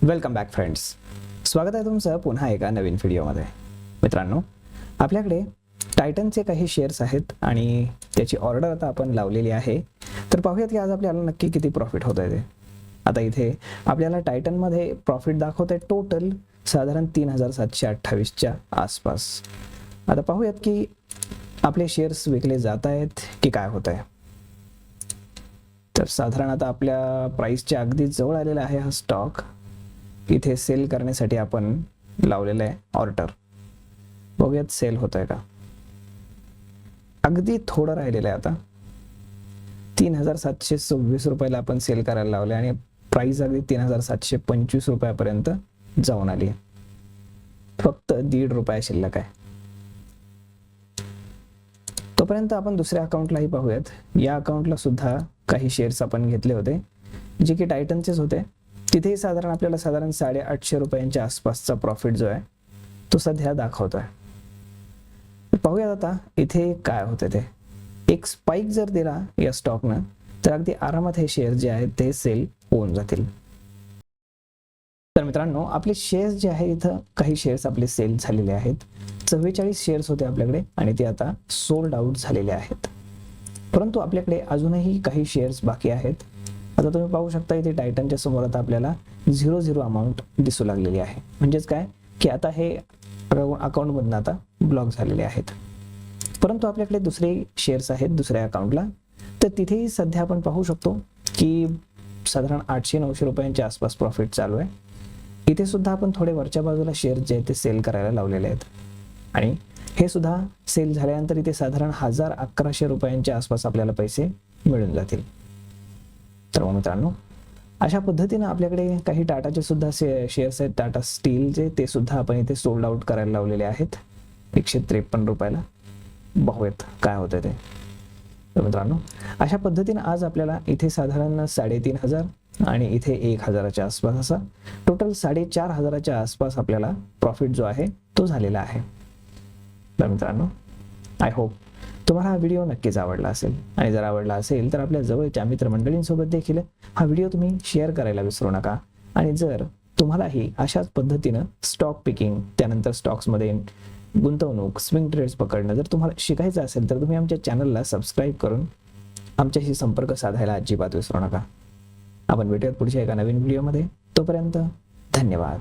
Welcome back friends. स्वागत आहे तुमचं पुन्हा एका नवीन व्हिडिओमध्ये. मित्रांनो, आपल्याकडे टायटनचे काही शेअर्स आहेत आणि त्याची ऑर्डर आता आपण लावलेली आहे. तर पाहूयात की आज आपल्याला नक्की किती प्रॉफिट होत आहे ते. आता इथे आपल्याला टायटनमध्ये प्रॉफिट दाखवत आहे टोटल साधारण 3728च्या आसपास. आता पाहूयात की आपले शेअर्स विकले जात आहेत की काय होत आहे. तर साधारण आता आपल्या प्राइसच्या अगदी जवळ आलेला आहे हा स्टॉक. इथे सेल करण्यासाठी आपण लावलेलं आहे ऑर्डर. बघूयात सेल होत आहे का. अगदी थोडं राहिलेलं आहे. आता 3726 रुपयाला आपण सेल करायला लावले आणि प्राइस अगदी 3725 रुपयापर्यंत जाऊन आली. फक्त 1.5 रुपया शिल्लक आहे. तोपर्यंत आपण दुसऱ्या अकाउंटलाही पाहूयात. या अकाउंटला सुद्धा काही शेअर्स आपण घेतले होते जे की टायटनचेच होते. तिथेही साधारण आपल्याला 850 रुपयांच्या आसपासचा प्रॉफिट जो आहे तो सध्या दाखवतोय. पाहूयात आता इथे काय होते ते. एक स्पाइक जर दिला या स्टॉकनं तर अगदी आरामात हे शेअर जे आहेत ते सेल होऊन जातील. तर मित्रांनो, आपले शेअर्स जे आहे इथं काही शेअर्स आपले सेल झालेले आहेत. 44 शेअर्स होते आपल्याकडे आणि ते आता सोल्ड आउट झालेले आहेत. परंतु आपल्याकडे अजूनही काही शेअर्स बाकी आहेत. आता तुम्ही पाहू शकता इथे टायटनच्या समोर आता आपल्याला 0 अमाऊंट दिसू लागलेली आहे. म्हणजेच काय की आता हे अकाउंट मधून आता ब्लॉक झालेले आहेत. परंतु आपल्याकडे दुसरे शेअर्स आहेत दुसऱ्या अकाउंटला. तर तिथेही सध्या आपण पाहू शकतो की साधारण 800-900 रुपयांच्या आसपास प्रॉफिट चालू आहे. इथे सुद्धा आपण थोडे वरच्या बाजूला शेअर जे आहेत ते सेल करायला लावलेले आहेत आणि हे सुद्धा सेल झाल्यानंतर इथे साधारण 1100 रुपयांच्या आसपास आपल्याला पैसे मिळून जातील. तर मित्रांनो, अशा पद्धतीने आपल्याकडे काही टाटाचे सुद्धा शेअर्स आहेत. टाटा स्टीलचे ते सुद्धा आपण इथे सोल्ड आउट करायला लावलेले आहेत 153 रुपयाला. बघूयात काय होतं ते. तर मित्रांनो, अशा पद्धतीने आज आपल्याला इथे साधारण 3500 आणि इथे 1000च्या आसपास असा टोटल 4500च्या आसपास आपल्याला प्रॉफिट जो आहे तो झालेला आहे. तर मित्रांनो, आय होप तुम्हाला हा व्हिडिओ नक्कीच आवडला असेल आणि जर आवडला असेल तर आपल्या जवळच्या मित्रमंडळींसोबत देखील हा व्हिडिओ तुम्ही शेअर करायला विसरू नका. आणि जर तुम्हालाही अशाच पद्धतीनं स्टॉक पिकिंग, त्यानंतर स्टॉक्समध्ये गुंतवणूक, स्विंग ट्रेड्स पकडणं जर तुम्हाला शिकायचं असेल तर तुम्ही आमच्या चॅनलला सबस्क्राईब करून आमच्याशी संपर्क साधायला अजिबात विसरू नका. आपण भेटूयात पुढच्या एका नवीन व्हिडिओमध्ये. तोपर्यंत धन्यवाद.